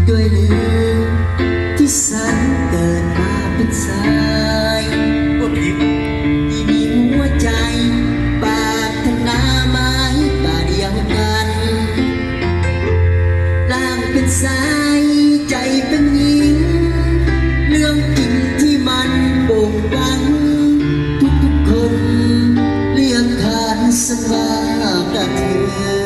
ด้วยลืมที่ฉันเกิดมาเป็นชายว่าผิดที่มีหัวใจปรารถนาไม้ป่าเดียวกันร่างเป็นชายใจเป็นหญิงเรื่องจริงที่มันโป่งปังทุกๆคนเรียกขานสักว่ากับเธอ